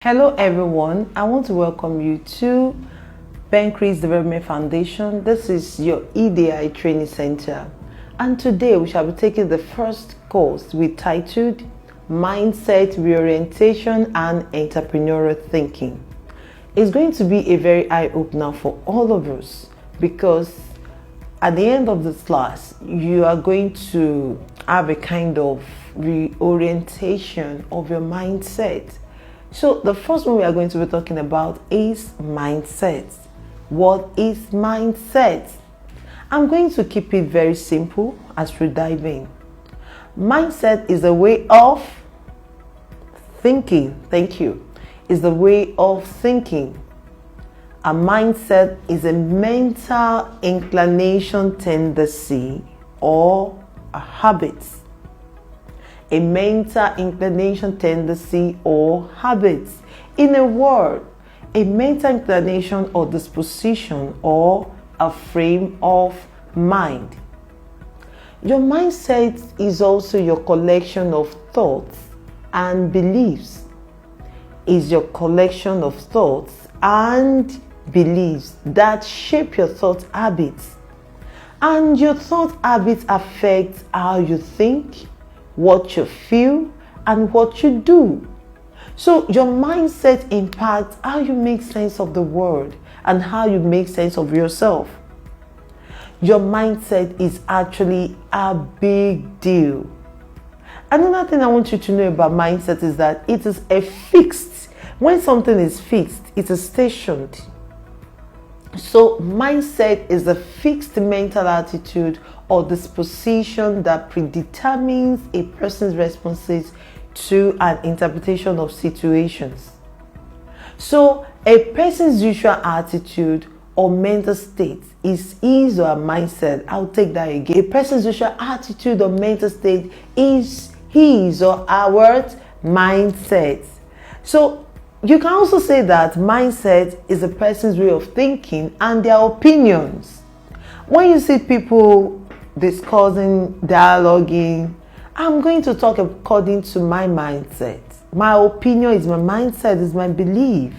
Hello everyone, I want to welcome you to Ben Chris Development Foundation. This is your EDI training center, and today we shall be taking the first course with titled Mindset Reorientation and Entrepreneurial Thinking. It's going to be a very eye-opener for all of us because at the end of this class you are going to have a kind of reorientation of your mindset. So the first one we are going to be talking about is mindset. What is mindset? I'm going to keep it very simple as we dive in. Mindset is a way of thinking. Thank you. Is the way of thinking. A mindset is a mental inclination, tendency, or a habit. A mental inclination, tendency, or habits. In a word, a mental inclination or disposition or a frame of mind. Your mindset is also your collection of thoughts and beliefs. Is your collection of thoughts and beliefs that shape your thought habits. And your thought habits affect how you think, what you feel, and what you do. So your mindset impacts how you make sense of the world and how you make sense of yourself. Your mindset is actually a big deal. Another thing I want you to know about mindset is that it is a fixed. When something is fixed, it is stationed. So mindset is a fixed mental attitude or disposition that predetermines a person's responses to an interpretation of situations. So a person's usual attitude or mental state is his or her mindset. I'll take that again. A person's usual attitude or mental state is his or her mindset. So you can also say that mindset is a person's way of thinking and their opinions. When you see people discussing, dialoguing, I'm going to talk according to my mindset. My opinion is my mindset, is my belief.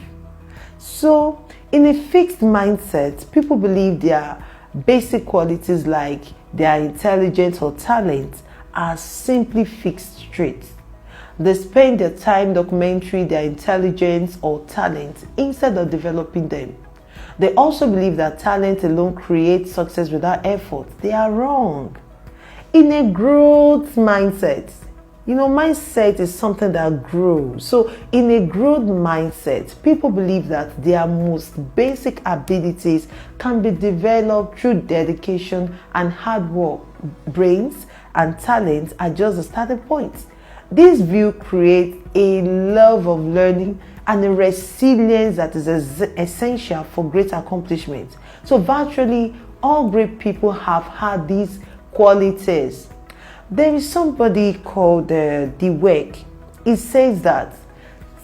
So in a fixed mindset, people believe their basic qualities like their intelligence or talent are simply fixed traits. They spend their time documenting their intelligence or talent instead of developing them. They also believe that talent alone creates success without effort. They are wrong. In a growth mindset, mindset is something that grows. So in a growth mindset, people believe that their most basic abilities can be developed through dedication and hard work. Brains and talents are just the starting points. This view creates a love of learning and a resilience that is essential for great accomplishments. So virtually all great people have had these qualities. There is somebody called Dweck. It says that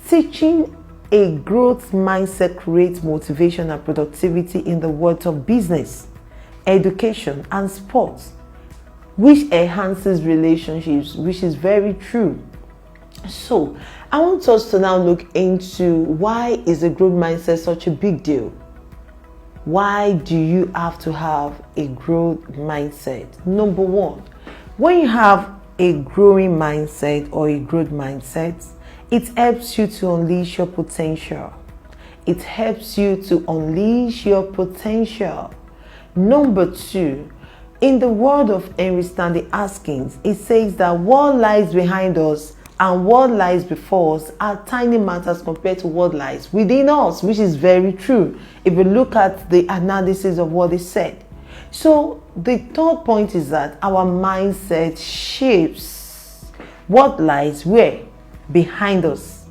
teaching a growth mindset creates motivation and productivity in the world of business, education, and sports, which enhances relationships, which is very true. So I want us to now look into why is a growth mindset such a big deal? Why do you have to have a growth mindset? Number one, when you have a growing mindset or a growth mindset, it helps you to unleash your potential. It helps you to unleash your potential. Number two, in the word of Henry Stanley Haskins, it says that what lies behind us and what lies before us are tiny matters compared to what lies within us, which is very true if you look at the analysis of what is said. So the third point is that our mindset shapes what lies where? Behind us.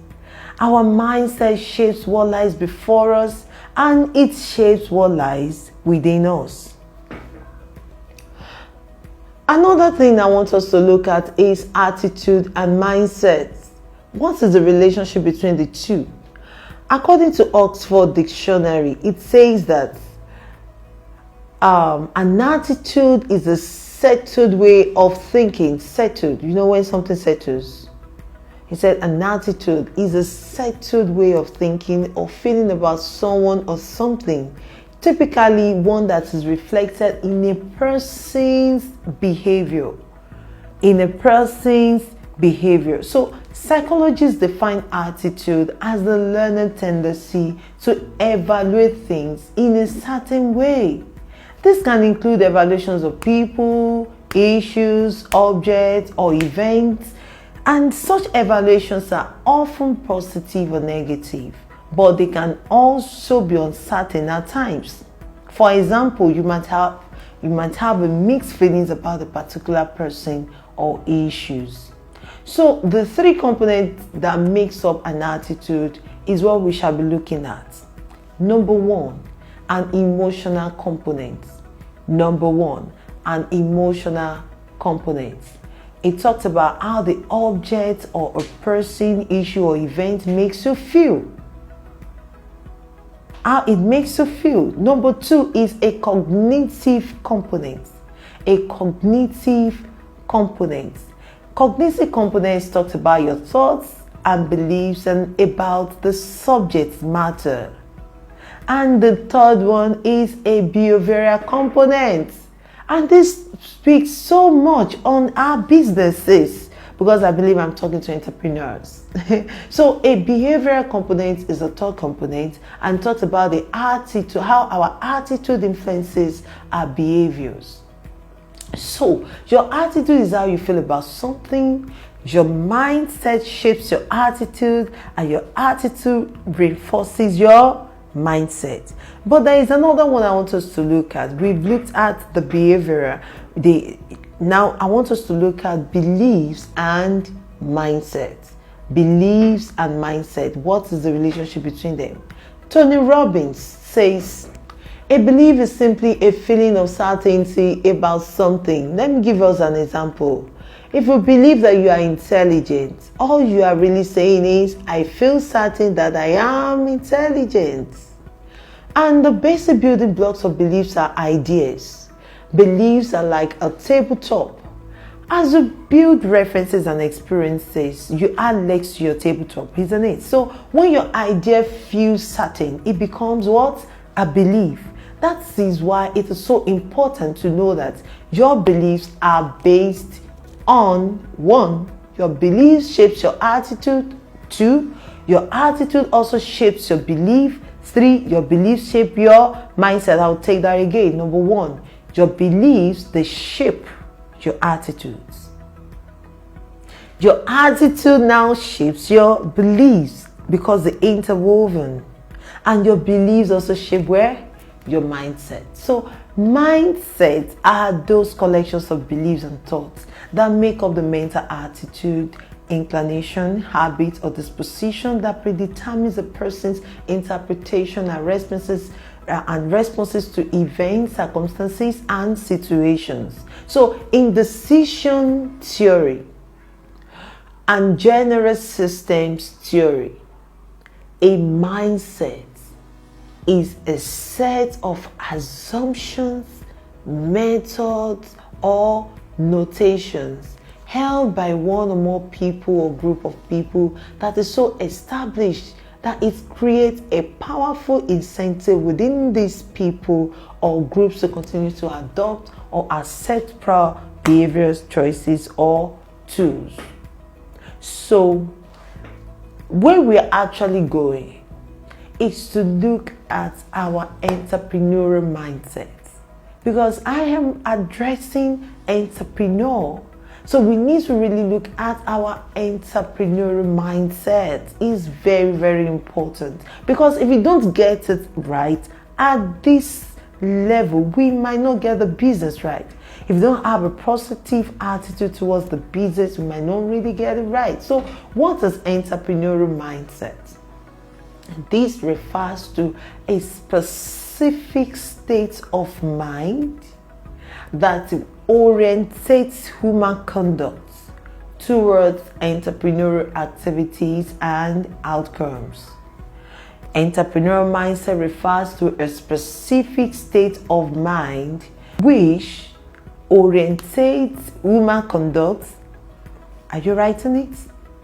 Our mindset shapes what lies before us and it shapes what lies within us. Another thing I want us to look at is attitude and mindset. What is the relationship between the two? According to Oxford Dictionary, it says that an attitude is a settled way of thinking. Settled. When something settles. He said an attitude is a settled way of thinking or feeling about someone or something, typically one that is reflected in a person's behavior. So psychologists define attitude as the learned tendency to evaluate things in a certain way. This can include evaluations of people, issues, objects, or events, and such evaluations are often positive or negative, but they can also be uncertain at times. For example, you might have a mixed feelings about a particular person or issues. So the three components that makes up an attitude is what we shall be looking at. Number one, an emotional component. It talks about how the object or a person, issue, or event makes you feel. How it makes you feel. Number two is a cognitive component. Cognitive components talks about your thoughts and beliefs and about the subject matter. And the third one is a behavioral component. And this speaks so much on our businesses, because I believe I'm talking to entrepreneurs. So a behavioral component is a third component and talks about the attitude, how our attitude influences our behaviors. So your attitude is how you feel about something. Your mindset shapes your attitude, and your attitude reinforces your mindset. But there is another one I want us to look at. We've looked at the behavioral. Now I want us to look at beliefs and mindset. Beliefs and mindset. What is the relationship between them? Tony Robbins says, a belief is simply a feeling of certainty about something. Let me give us an example. If you believe that you are intelligent, all you are really saying is, I feel certain that I am intelligent. And the basic building blocks of beliefs are ideas. Beliefs are like a tabletop. As you build references and experiences, you add legs to your tabletop, isn't it? So when your idea feels certain, it becomes what? A belief. That is why it is so important to know that your beliefs are based on 1, your belief shapes your attitude. 2, your attitude also shapes your belief. 3, your beliefs shape your mindset. I'll take that again. Number 1, your beliefs, they shape your attitudes. Your attitude now shapes your beliefs because they're interwoven. And your beliefs also shape where? Your mindset. So mindsets are those collections of beliefs and thoughts that make up the mental attitude, inclination, habit, or disposition that predetermines a person's interpretation and responses to events, circumstances, and situations. So in decision theory and general systems theory, a mindset is a set of assumptions, methods, or notations held by one or more people or group of people that is so established that it creates a powerful incentive within these people or groups to continue to adopt or accept prior behaviors, choices, or tools. So where we're actually going is to look at our entrepreneurial mindset, because I am addressing entrepreneur. So we need to really look at our entrepreneurial mindset. It's very, very important, because if we don't get it right at this level, we might not get the business right. If you don't have a positive attitude towards the business, we might not really get it right. So what is entrepreneurial mindset? This refers to a specific state of mind that orientates human conduct towards entrepreneurial activities and outcomes. Entrepreneurial mindset refers to a specific state of mind which orientates human conduct. Are you writing it?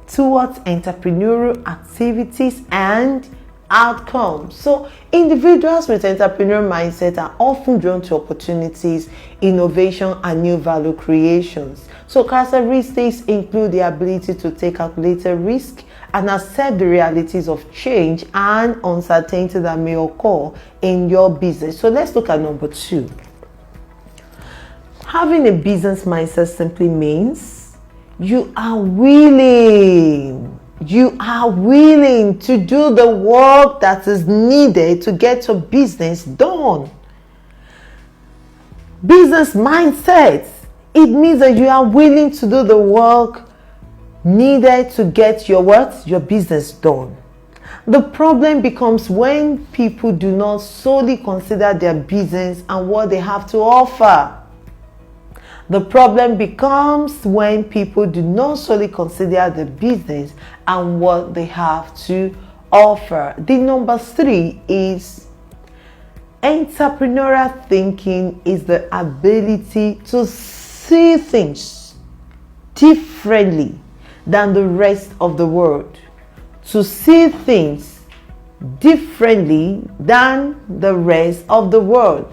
towards entrepreneurial activities and outcomes. So individuals with entrepreneurial mindset are often drawn to opportunities, innovation, and new value creations. So characteristics include the ability to take calculated risk and accept the realities of change and uncertainty that may occur in your business. So let's look at number 2. Having a business mindset simply means you are willing to do the work that is needed to get your business done. Business mindset, it means that you are willing to do the work needed to get your business done. The problem becomes when people do not solely consider their business and what they have to offer. The problem becomes when people do not solely consider the business and what they have to offer. The number 3 is entrepreneurial thinking is the ability to see things differently than the rest of the world. To see things differently than the rest of the world.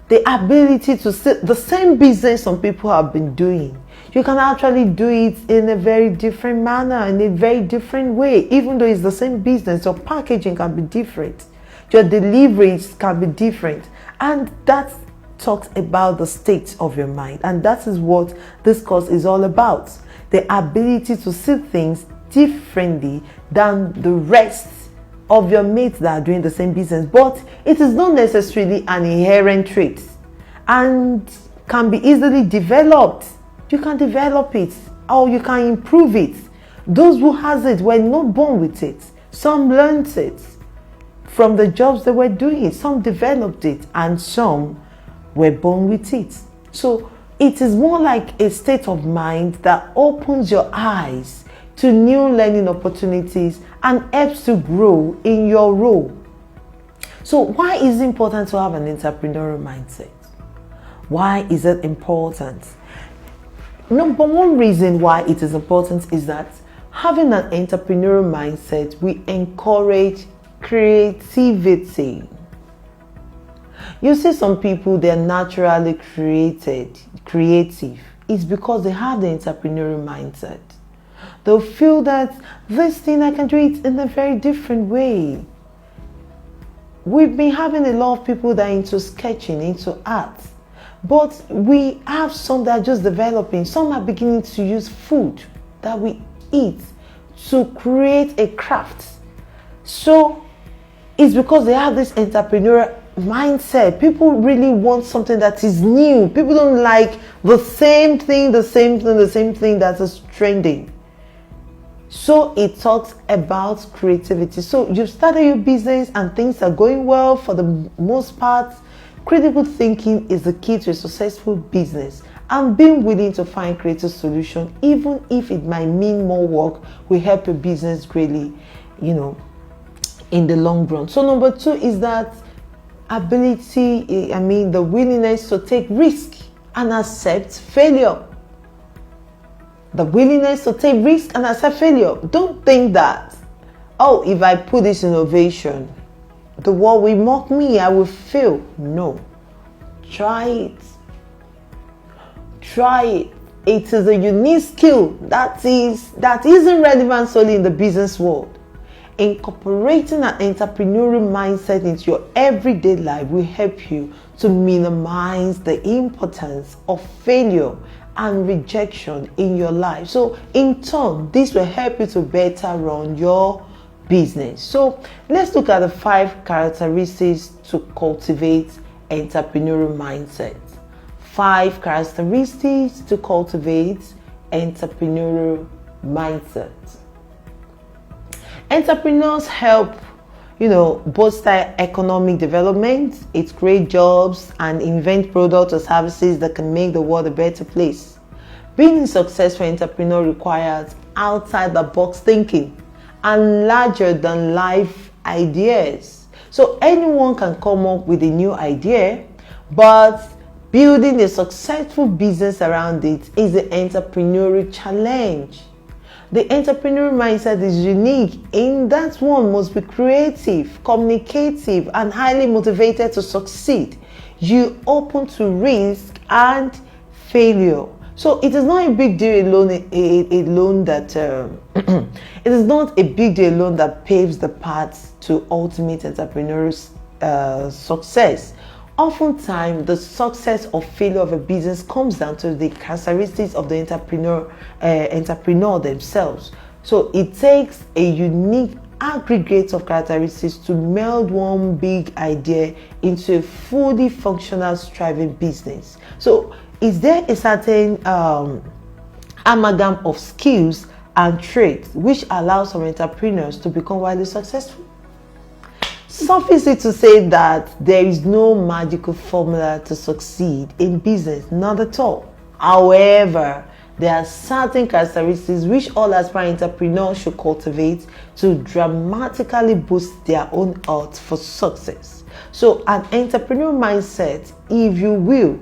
The ability to see the same business some people have been doing. You can actually do it in a very different manner, in a very different way. Even though it's the same business, your packaging can be different. Your deliveries can be different. And that talks about the state of your mind. And that is what this course is all about. The ability to see things differently than the rest of your mates that are doing the same business. But it is not necessarily an inherent trait and can be easily developed. You can develop it or you can improve it. Those who has it were not born with it. Some learned it from the jobs they were doing. Some developed it and some were born with it. So it is more like a state of mind that opens your eyes to new learning opportunities and helps to grow in your role. So why is it important to have an entrepreneurial mindset? Why is it important? Number 1 reason why it is important is that having an entrepreneurial mindset will encourage creativity. You see some people, they're naturally creative. It's because they have the entrepreneurial mindset. They'll feel that this thing, I can do it in a very different way. We've been having a lot of people that are into sketching, into art. But we have some that are just developing. Some are beginning to use food that we eat to create a craft. So it's because they have this entrepreneurial mindset. People really want something that is new. People don't like the same thing that is trending. So it talks about creativity. So you've started your business and things are going well for the most part. Critical thinking is the key to a successful business, and being willing to find creative solutions, even if it might mean more work, will help your business greatly, in the long run. So number 2 is that the willingness to take risk and accept failure. The willingness to take risk and accept failure. Don't think that, if I put this innovation, the world will mock me, I will fail. No. Try it. It is a unique skill that isn't relevant solely in the business world. Incorporating an entrepreneurial mindset into your everyday life will help you to minimize the importance of failure and rejection in your life. So in turn, this will help you to better run your business. So let's look at the 5 characteristics to cultivate entrepreneurial mindset. 5 characteristics to cultivate entrepreneurial mindset. Entrepreneurs help, bolster economic development. It creates jobs and invent products or services that can make the world a better place. Being a successful entrepreneur requires outside the box thinking and larger than life ideas. So anyone can come up with a new idea, but building a successful business around it is the entrepreneurial challenge. The entrepreneurial mindset is unique in that one must be creative, communicative, and highly motivated to succeed. You open to risk and failure. So it is not a big deal alone that it is not a big deal alone that paves the path to ultimate entrepreneurial success. Oftentimes, the success or failure of a business comes down to the characteristics of the entrepreneur themselves. So it takes a unique aggregate of characteristics to meld one big idea into a fully functional, thriving business. So is there a certain amalgam of skills and traits which allows some entrepreneurs to become widely successful? Suffice it to say that there is no magical formula to succeed in business, not at all. However, there are certain characteristics which all aspiring entrepreneurs should cultivate to dramatically boost their own odds for success. So an entrepreneurial mindset, if you will,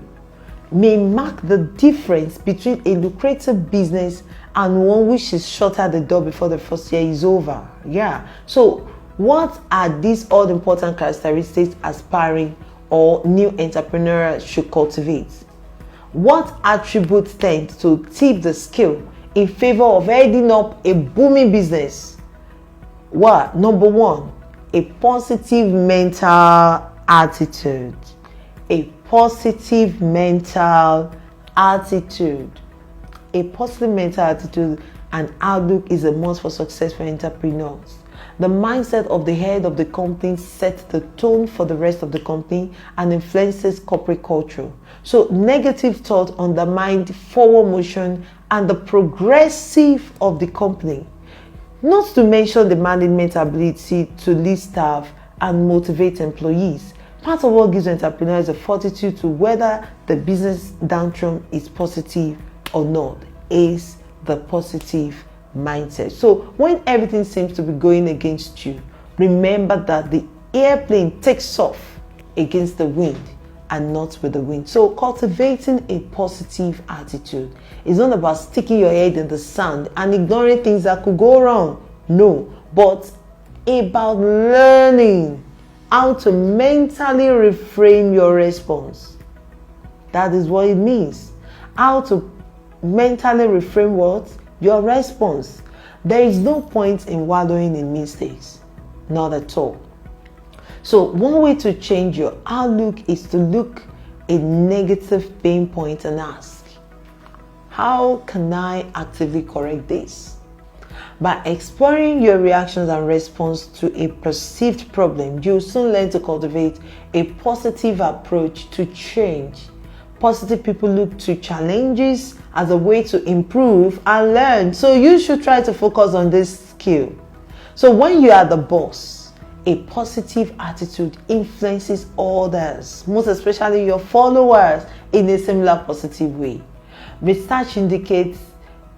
may mark the difference between a lucrative business and one which is shut at the door before the first year is over. Yeah. So what are these all important characteristics aspiring or new entrepreneurs should cultivate? What attributes tend to tip the scale in favor of heading up a booming business? What? Number one, a positive mental attitude. A positive mental attitude. A positive mental attitude and outlook is a must for successful entrepreneurs. The mindset of the head of the company sets the tone for the rest of the company and influences corporate culture. So negative thought undermines forward motion and the progressive of the company. Not to mention the management ability to lead staff and motivate employees. Part of what gives entrepreneurs a fortitude to whether the business downturn is positive or not is the positive mindset. So when everything seems to be going against you, remember that the airplane takes off against the wind and not with the wind. So cultivating a positive attitude is not about sticking your head in the sand and ignoring things that could go wrong. No, but about learning how to mentally reframe your response. That is what it means. How to mentally reframe what? Your response. There is no point in wallowing in mistakes. Not at all. So one way to change your outlook is to look a negative pain point and ask, how can I actively correct this? By exploring your reactions and response to a perceived problem, you'll soon learn to cultivate a positive approach to change. Positive people look to challenges as a way to improve and learn. So you should try to focus on this skill. So when you are the boss, a positive attitude influences others, most especially your followers, in a similar positive way. Research indicates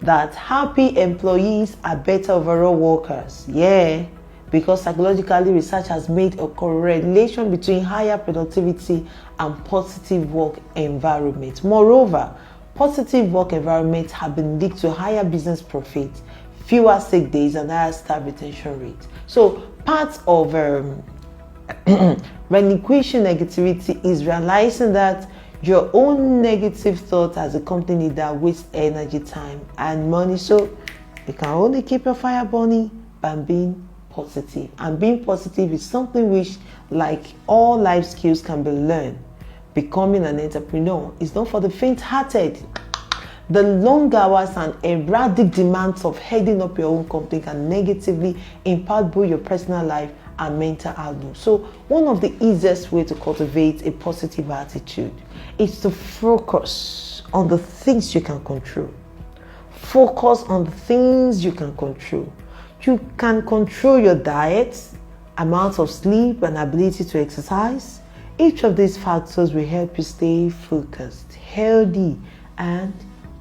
that happy employees are better overall workers. Yeah, because psychologically research has made a correlation between higher productivity and positive work environment. Moreover, positive work environments have been linked to higher business profits, fewer sick days, and higher staff retention rate. So part of relinquishing negativity is realizing that your own negative thought as a company leader wastes energy, time, and money. So you can only keep your fire burning by being positive. And being positive is something which, like all life skills, can be learned. Becoming an entrepreneur is not for the faint-hearted. The long hours and erratic demands of heading up your own company can negatively impact both your personal life and mental outlook. So one of the easiest ways to cultivate a positive attitude is to focus on the things you can control. Focus on the things you can control. You can control your diet, amount of sleep, and ability to exercise. Each of these factors will help you stay focused, healthy, and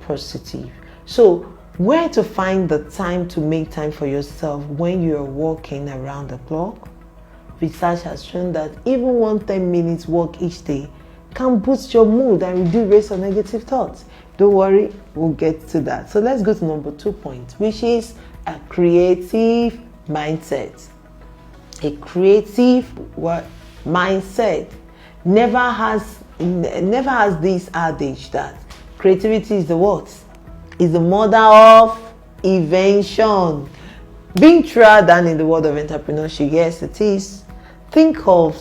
positive. So where to find the time to make time for yourself when you're working around the clock? Research has shown that even 1 10 minutes walk each day can boost your mood and reduce rates of negative thoughts. Don't worry, we'll get to that. So let's go to number 2 point, which is a creative mindset. A creative mindset never has this adage that creativity is the what? Is the mother of invention. Being tried than in the world of entrepreneurship, yes it is. Think of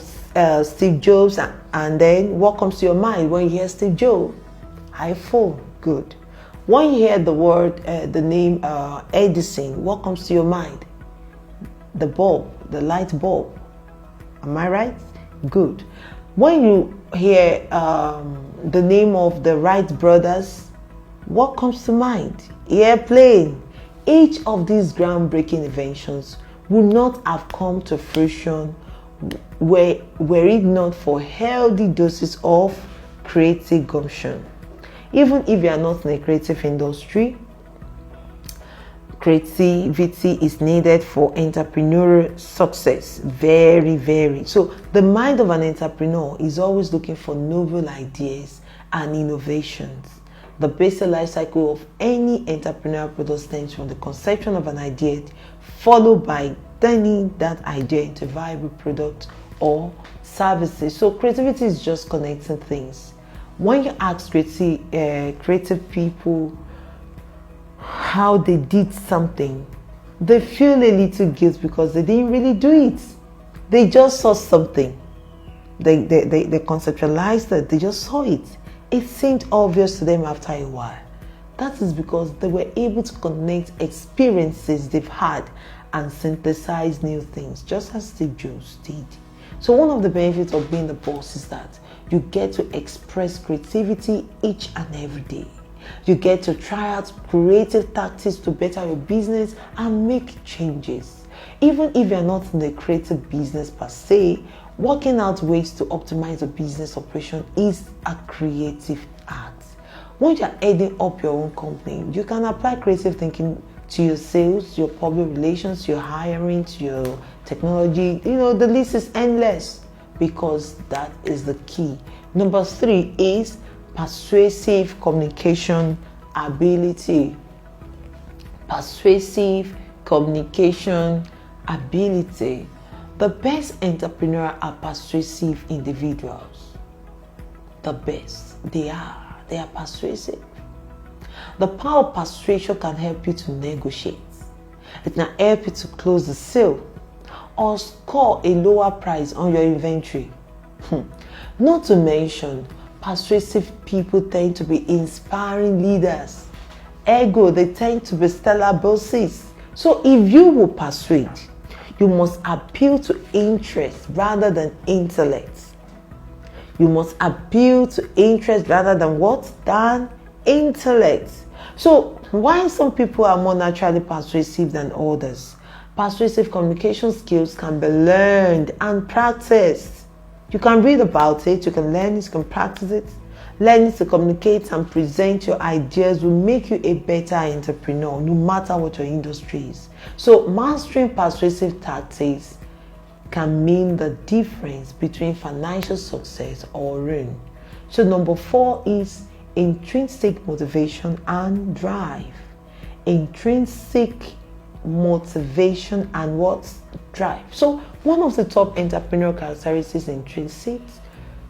Steve Jobs and then what comes to your mind when you hear Steve Jobs? iPhone, good. When you hear the word, the name Edison, what comes to your mind? The bulb, the light bulb. Am I right? Good. When you hear the name of the Wright brothers, what comes to mind? Airplane. Each of these groundbreaking inventions would not have come to fruition were it not for healthy doses of creative gumption. Even if you are not in a creative industry, creativity is needed for entrepreneurial success. Very, very. So the mind of an entrepreneur is always looking for novel ideas and innovations. The basic life cycle of any entrepreneurial product stems from the conception of an idea, followed by turning that idea into a viable product or services. So creativity is just connecting things. When you ask creative people how they did something, they feel a little guilt because they didn't really do it. They just saw something. They conceptualized it. They just saw it. It seemed obvious to them after a while. That is because they were able to connect experiences they've had and synthesize new things, just as Steve Jobs did. So one of the benefits of being the boss is that you get to express creativity each and every day. You get to try out creative tactics to better your business and make changes. Even if you're not in the creative business per se, working out ways to optimize a business operation is a creative act. When you're heading up your own company, you can apply creative thinking to your sales, your public relations, your hiring, to your technology. The list is endless because that is the key. Number 3 is persuasive communication ability. Persuasive communication ability. The best entrepreneurs are persuasive individuals. The best. They are persuasive. The power of persuasion can help you to negotiate. It can help you to close the sale or score a lower price on your inventory. Not to mention, persuasive people tend to be inspiring leaders. Ergo, they tend to be stellar bosses. So if you will persuade, you must appeal to interest rather than intellect. You must appeal to interest rather than what? Than intellect. So why some people are more naturally persuasive than others? Persuasive communication skills can be learned and practiced. You can read about it, you can learn it, you can practice it. Learning to communicate and present your ideas will make you a better entrepreneur, no matter what your industry is. So mastering persuasive tactics can mean the difference between financial success or ruin. So number 4 is intrinsic motivation and drive. Intrinsic motivation and what? Drive. So one of the top entrepreneurial characteristics is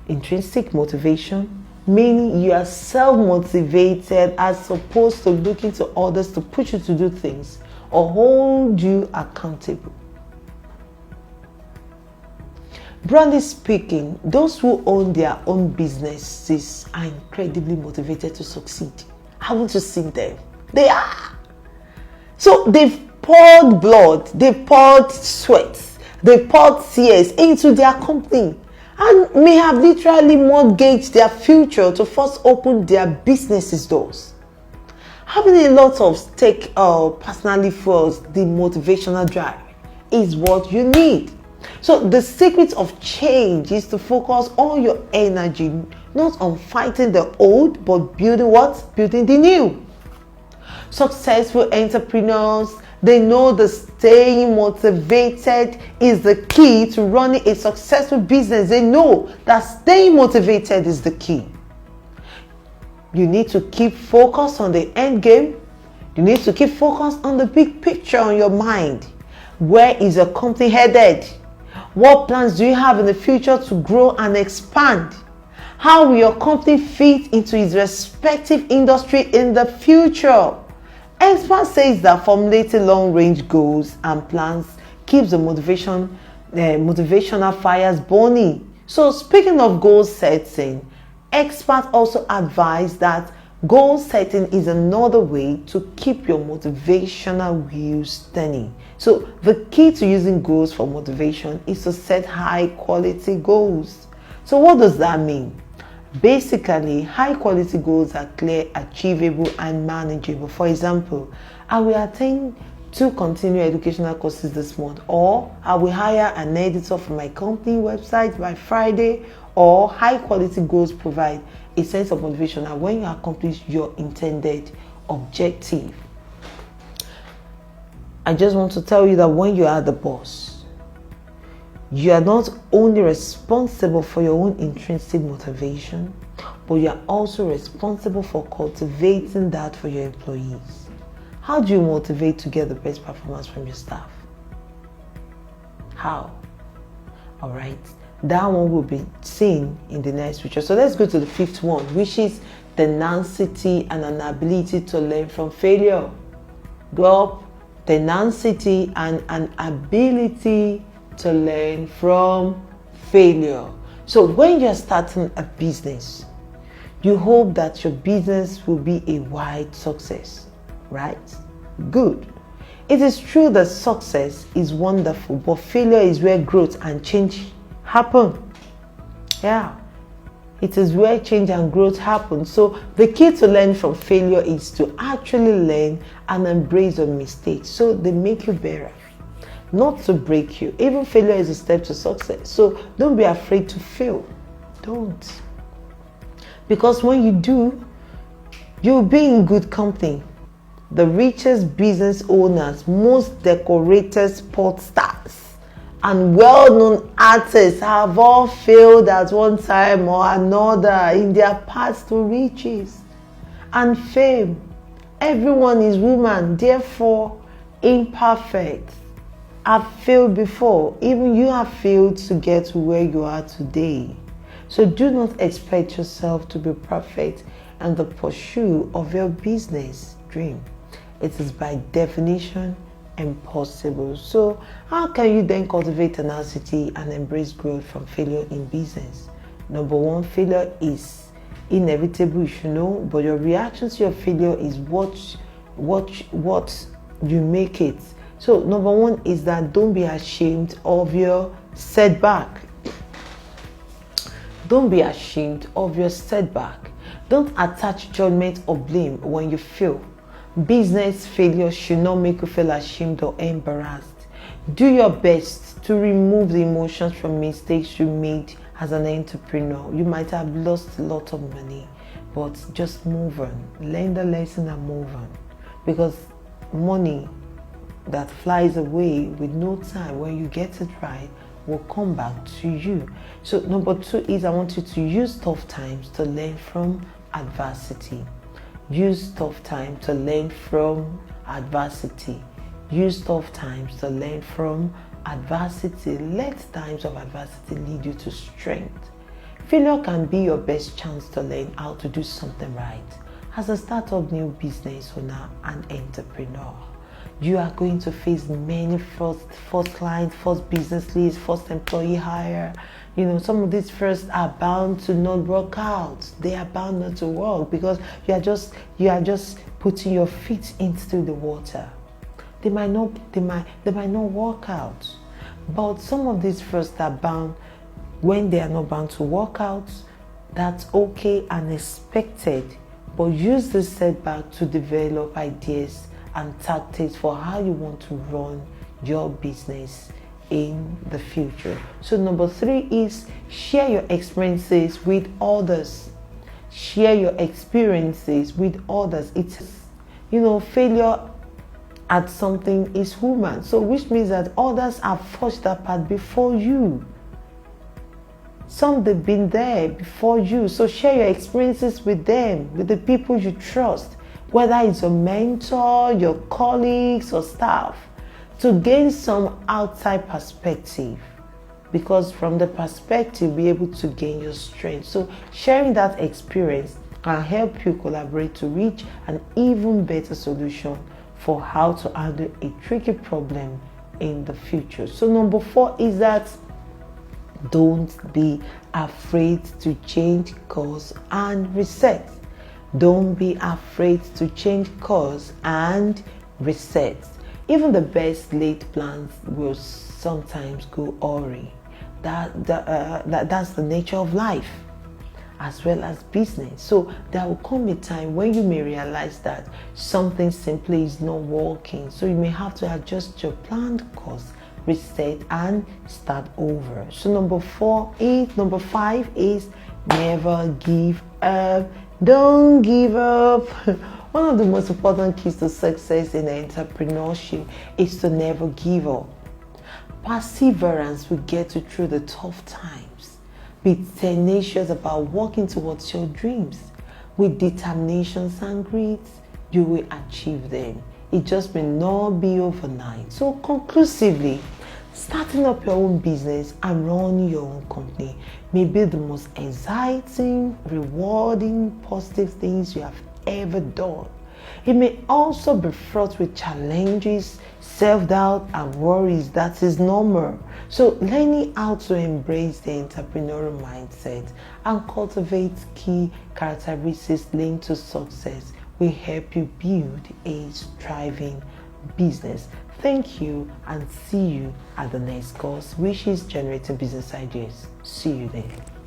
intrinsic motivation, meaning you are self-motivated as opposed to looking to others to push you to do things or hold you accountable. Broadly speaking, those who own their own businesses are incredibly motivated to succeed. Haven't you seen them? They are. So they've poured blood, they've poured sweat, they've poured tears into their company and may have literally mortgaged their future to first open their businesses doors. Having a lot of stake personally fuels the motivational drive is what you need. So the secret of change is to focus all your energy not on fighting the old, but building what? Building the new. Successful entrepreneurs, they know that staying motivated is the key to running a successful business. They know that staying motivated is the key. You need to keep focused on the end game. You need to keep focused on the big picture on your mind. Where is your company headed? What plans do you have in the future to grow and expand? How will your company fit into its respective industry in the future? Expert says that formulating long-range goals and plans keeps the motivational fires burning. So speaking of goal setting, experts also advise that goal setting is another way to keep your motivational wheels turning. So the key to using goals for motivation is to set high quality goals. So what does that mean? Basically, high quality goals are clear, achievable, and manageable. For example, I will attend 2 continuing educational courses this month, or I will hire an editor for my company website by Friday. Or high quality goals provide a sense of motivation and when you accomplish your intended objective. I just want to tell you that when you are the boss, you are not only responsible for your own intrinsic motivation, but you are also responsible for cultivating that for your employees. How do you motivate to get the best performance from your staff? How? All right. That one will be seen in the next future. So let's go to the 5th one, which is tenacity and an ability to learn from failure. Go up. Tenacity and an ability to learn from failure. So when you're starting a business, you hope that your business will be a wide success, right? Good. It is true that success is wonderful, but failure is where growth and change happen. Yeah, it is where change and growth happen. So the key to learn from failure is to actually learn and embrace your mistakes so they make you better, not to break you. Even failure is a step to success. So don't be afraid to fail. Don't. Because when you do, you'll be in good company. The richest business owners, most decorated sports stars, and well-known artists have all failed at one time or another in their paths to riches and fame. Everyone is woman, therefore imperfect. I've failed before. Even you have failed to get to where you are today. So do not expect yourself to be perfect in the pursuit of your business dream. It is by definition impossible. So how can you then cultivate tenacity and embrace growth from failure in business? Number 1, failure is inevitable, you should know, but your reaction to your failure is what you make it. So number 1 is that don't be ashamed of your setback. Don't be ashamed of your setback. Don't attach judgment or blame when you fail. Business failure should not make you feel ashamed or embarrassed. Do your best to remove the emotions from mistakes you made as an entrepreneur. You might have lost a lot of money, but just move on. Learn the lesson and move on. Because money that flies away with no time, when you get it right, will come back to you. So number 2 is I want you to use tough times to learn from adversity. Use tough times to learn from adversity. Use tough times to learn from adversity. Let times of adversity lead you to strength. Failure can be your best chance to learn how to do something right. As a startup new business owner and entrepreneur, you are going to face many first clients, first business leads, first employee hire. You know, some of these first are bound to not work out. They are bound not to work because you are just putting your feet into the water. They might not work out. But some of these first are bound. When they are not bound to work out, that's okay and expected. But use this setback to develop ideas and tactics for how you want to run your business in the future. So number 3 is share your experiences with others. Share your experiences with others. It's, failure at something is human. So which means that others have forged that path before you. Some they've been there before you. So share your experiences with them, with the people you trust, whether it's your mentor, your colleagues, or staff, to gain some outside perspective. Because from the perspective, be able to gain your strength. So sharing that experience can help you collaborate to reach an even better solution for how to handle a tricky problem in the future. So number 4 is that don't be afraid to change course and reset. Don't be afraid to change course and reset. Even the best laid plans will sometimes go awry. That's the nature of life as well as business. So there will come a time when you may realize that something simply is not working. So you may have to adjust your planned course, reset, and start over. So number 5 is never give up. Don't give up. One of the most important keys to success in entrepreneurship is to never give up. Perseverance will get you through the tough times. Be tenacious about working towards your dreams. With determination and grit, you will achieve them. It just may not be overnight. So conclusively, starting up your own business and running your own company may be the most exciting, rewarding, positive things you have ever done. It may also be fraught with challenges, self-doubt, and worries. That is normal. So learning how to embrace the entrepreneurial mindset and cultivate key characteristics linked to success will help you build a thriving business. Thank you, and see you at the next course, which is Generating Business Ideas. See you there.